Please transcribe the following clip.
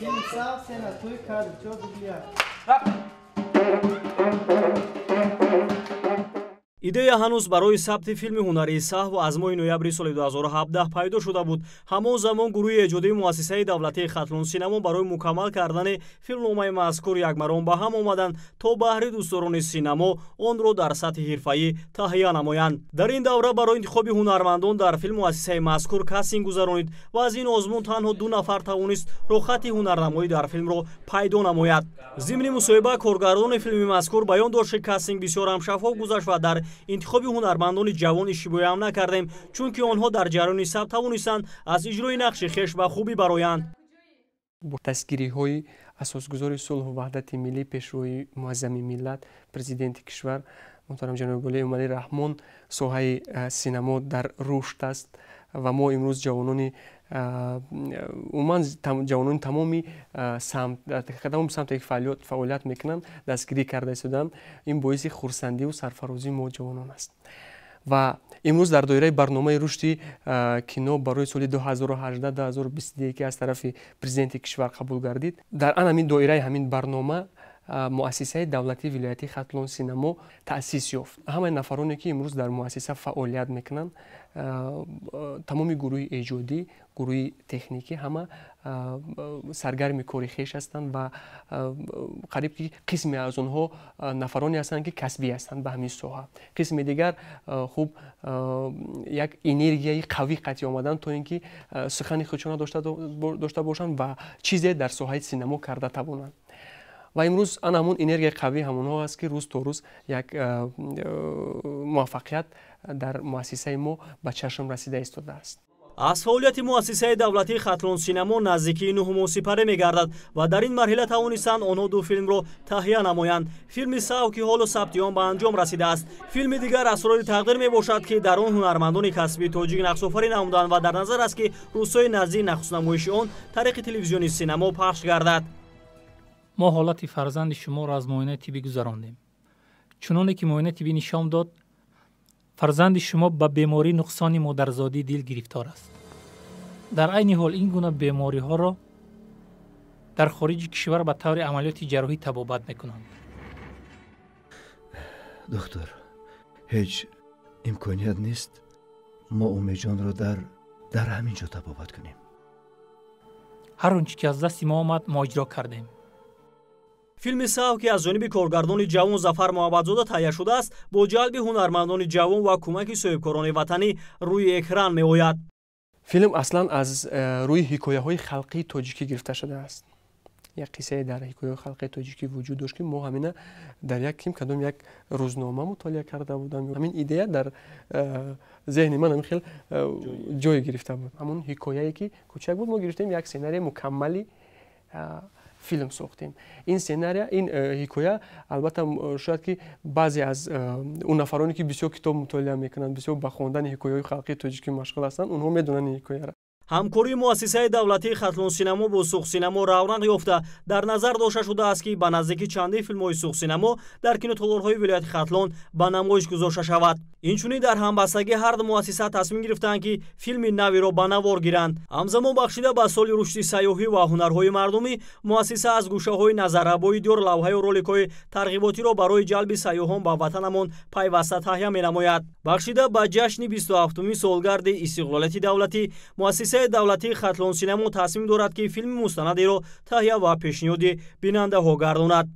Film sağ sena toy kadr çok güzel. идея ҳанӯз барои сабти филми ҳунарии саҳв аз моҳи ноябри соли 2017 пайдо шуда буд. ҳамон замон гурӯҳи эҷодии муассисаи давлатии хатлон синамо барои мукаммал кардани филмномаи мазкур якмарон ба ҳам омаданд, то баҳри дӯстдорони синамо онро дар сатҳи ҳирфаӣ таҳия намоянд. дар ин давра барои интихоби ҳунармандон дар филм муассисаи мазкур кастинг гузаронид ва аз ин озмун танҳо 2 нафар тавонист рохати ҳунарнамоӣ дар филмро пайдо намояд. зимни мусоҳиба коргардони филми мазкур баён дошт, ки кастинг бисёр ҳамшаффоф гузашт ва дар интихоби ҳунармандони ҷавон ишибоҳам накардем, чунки онҳо дар ҷараёни сабт тавонистанд аз иҷрои нақши хеш ба хубӣ бароянд. бо дастгириҳои асосгузори сулҳу ваҳдати миллӣ, пешрои муаззами миллат, президенти кишвар муҳтарам ҷаноби Болии Умари Раҳмон, соҳаи синамо дар рушд аст ва мо имрӯз ҷавонони умуман ҷавонони тамоми самте ки фаъолият мекунанд дастгирӣ карда истоданд. Ин боиси хурсандию сарфарозии мо ҷавонон аст. ва имрӯз дар доираи барномаи рушди кино барои соли 2018-2022 ки аз тарафи президенти кишвар қабул гардид, дар ҳамин доираи ҳамин барнома муассисаи давлатии вилоятии хатлон синамо таъсис ёфт. ҳамаи нафароне ки имрӯз дар муассиса фаъолият мекунанд, тамоми гурӯҳи эҷодӣ, гурӯҳи техникӣ, ҳама саргарми кори хеш ҳастанд ва қариб ки қисме аз онҳо нафароне ҳастанд ки касбӣ ҳастанд ба ҳамин соҳа. қисми дигар хуб як энергияи қавӣ қатъи омаданд то ин ки сухани худшона дошта бошанд ва чизе дар соҳаи синамо карда тавонанд. ва имрӯз ана ҳамон энергияи қавӣ ҳамонҳо аст ки рӯз то рӯз як муваффақият дар муассисаи мо ба чашм расида истодааст. аз фаъолияти муассисаи давлатии хатлон синамо наздикии 9 моҳ сипара мегардад ва дар ин марҳила тавонистанд онҳо 2 филмро таҳия намоянд. филми сав ки ҳоло сабти он ба анҷом расидааст. филми дигар асрори тақдир мебошад ки дар он ҳунармандони касбии тоҷик нақшофарӣ намуданд ва дар назар аст ки рӯзҳои наздик нахуснамоиши он тариқи телевизиони синамо пахш гардад. мо ҳолати фарзанди шуморо аз муоинаи тиббӣ гузарондем. чуноне ки муоинаи тиббӣ нишон дод, фарзанди шумо ба бемории нуқсони модарзодии дил гирифтор аст. дар айни ҳол ин гуна бемориҳоро дар хориҷи кишвар ба таври амалиёти ҷарроҳӣ табобат мекунанд. доктор, ҳеҷ имконият нест мо умеҷонро дар ҳамин ҷо табобат кунем? ҳар он чӣ ки аз дасти мо омад мо иҷро кардем. филми сав ки аз ҷониби коргардони ҷавон Зафар Муҳаббатзода таҳия шудааст, бо ҷалби ҳунармандони ҷавон ва кӯмаки соҳибкорони ватанӣ рӯи экран меояд. филм аслан аз рӯи ҳикояҳои халқии тоҷикӣ гирифта шудааст. як қиссае дар ҳикояҳои халқии тоҷикӣ вуҷуд дошт ки мо ҳамина дар кадом як рӯзнома мутолиа карда будам. ҳамин идея дар зеҳни ман ҳамин хел ҷой гирифта буд. ҳамон ҳикояе ки кӯчак буд, мо гирифтем як сценарияи мукаммали филм сохтем. ин сценария, ин ҳикоя албатта шояд ки баъзе аз он нафароне ки бисёр китоб мутолиа мекунанд, бисёр ба хондани ҳикояҳои халқии тоҷикӣ машғул ҳастанд, онҳо медонанд ин ҳикояро. ҳамкории муассисаи давлатии хатлон синамо бо сухсинамо равнақ ёфта дар назар дошта шудааст, ки ба наздикӣ чандин филмҳои сухсинамо дар кинотолорҳои вилояти Хатлон ба намоиш гузошта шавад. инчунин дар ҳамбастагӣ ҳар ду муассиса тасмим гирифтанд, ки филми навиро ба навор гиранд. ҳамзамон бахшида ба соли рушди сайёҳӣ ва ҳунарҳои мардумӣ, муассиса аз гӯшаҳои назаррабои дёр лавҳаю роликҳои тарғиботиро барои ҷалби сайёҳон ба ватанамон пайваста таҳия менамояд. бахшида ба ҷашни 27-уми солгарди истиқлолияти давлатӣ, муассисаи давлатии хатлон синамо тасмим дорад, ки филми мустанадеро таҳия ва пешниҳоди бинандаҳо гардонад.